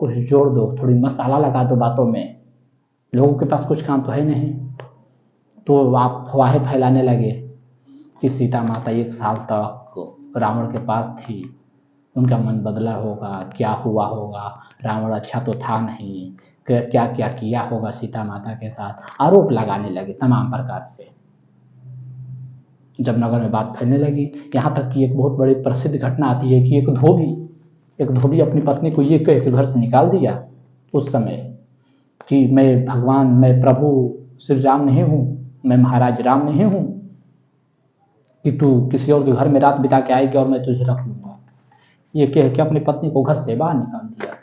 कुछ जोड़ दो, थोड़ी मसाला लगा दो बातों में। लोगों के पास कुछ काम तो है नहीं, तो आप अफवाहें फैलाने लगे कि सीता माता 1 साल तक रावण के पास थी, उनका मन बदला होगा, क्या हुआ होगा, रावण अच्छा तो था नहीं, क्या क्या किया होगा सीता माता के साथ, आरोप लगाने लगे तमाम प्रकार से। जब नगर में बात फैलने लगी, यहाँ तक कि एक बहुत बड़ी प्रसिद्ध घटना आती है कि एक धोबी अपनी पत्नी को ये कह के घर से निकाल दिया उस समय कि मैं प्रभु श्री राम नहीं हूँ, मैं महाराज राम नहीं हूँ कि तू किसी और के घर में रात बिता के आएगी और मैं तुझे रख लूँगा। ये कह के अपनी पत्नी को घर से बाहर निकाल दिया।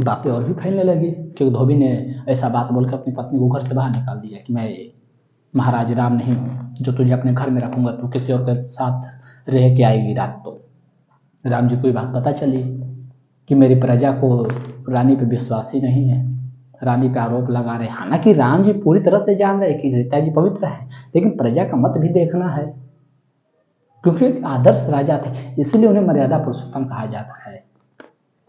बातें और भी फैलने लगी कि धोबी ने ऐसा बात बोलकर अपनी पत्नी को घर से बाहर निकाल दिया कि मैं महाराज राम नहीं हूँ जो तुझे अपने घर में रखूँगा, तू किसी और के साथ रह के आएगी रात। तो राम जी को ये बात पता चली कि मेरी प्रजा को रानी पे विश्वास ही नहीं है, रानी पे आरोप लगा रहे। हालांकि राम जी पूरी तरह से जान रहे कि सीता जी पवित्र है, लेकिन प्रजा का मत भी देखना है, क्योंकि एक आदर्श राजा थे, इसलिए उन्हें मर्यादा पुरुषोत्तम कहा जाता है।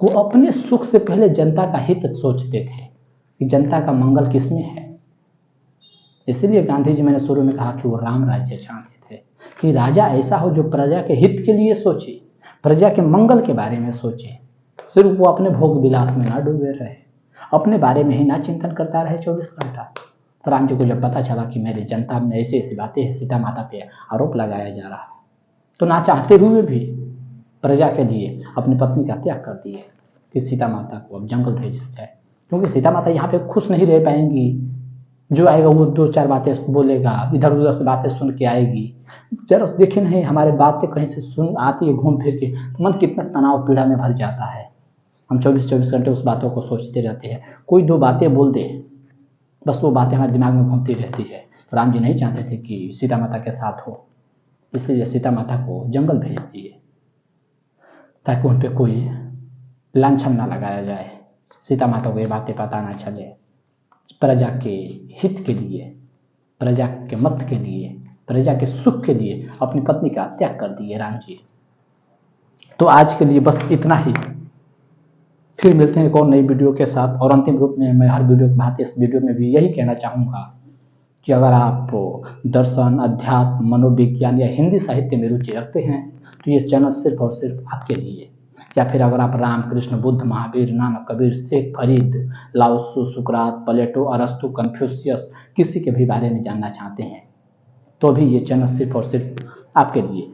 वो अपने सुख से पहले जनता का हित सोचते थे कि जनता का मंगल किसमें है। इसलिए गांधी जी, मैंने शुरू में कहा कि वो राम राज्य चाहते थे कि राजा ऐसा हो जो प्रजा के हित के लिए सोचे, प्रजा के मंगल के बारे में सोचे, सिर्फ वो अपने भोग विलास में ना डूबे रहे, अपने बारे में ही ना चिंतन करता रहे 24 घंटा। तो राम जी को जब पता चला कि मेरी जनता में ऐसी ऐसी बातें हैं, सीता माता पे आरोप लगाया जा रहा है, तो ना चाहते हुए भी प्रजा के लिए अपनी पत्नी का त्याग कर दिए कि सीता माता को अब जंगल भेजा जाए, क्योंकि सीता माता यहाँ पे खुश नहीं रह पाएंगी। जो आएगा वो 2-4 बातें बोलेगा, इधर उधर से बातें सुन के आएगी। जरा देखे नहीं, हमारे बातें कहीं से सुन आती है घूम फिर के, तो मन कितना तनाव पीड़ा में भर जाता है। हम 24-24 घंटे उस बातों को सोचते रहते हैं, कोई 2 बातें बोल दे, बस वो बातें हमारे दिमाग में घूमती रहती है। राम जी नहीं चाहते थे कि सीता माता के साथ हो, इसलिए सीता माता को जंगल भेज दिए ताकि उन पर कोई लांछन ना लगाया जाए, सीता माता को ये बातें पता ना चले। प्रजा के हित के लिए, प्रजा के मत के लिए, प्रजा के सुख के लिए अपनी पत्नी का त्याग कर दिए राम जी। तो आज के लिए बस इतना ही, फिर मिलते हैं एक और नई वीडियो के साथ। और अंतिम रूप में मैं हर वीडियो की भांति इस वीडियो में भी यही कहना चाहूँगा कि अगर आप दर्शन, अध्यात्म, मनोविज्ञान या हिंदी साहित्य में रुचि रखते हैं तो ये चैनल सिर्फ और सिर्फ आपके लिए। या फिर अगर आप राम, कृष्ण, बुद्ध, महावीर, नानक, कबीर, शेख फरीद, लाओत्सु, सुकरात, प्लेटो, अरस्तु, कन्फ्यूशियस किसी के भी बारे में जानना चाहते हैं तो भी ये चैनल सिर्फ और सिर्फ आपके लिए।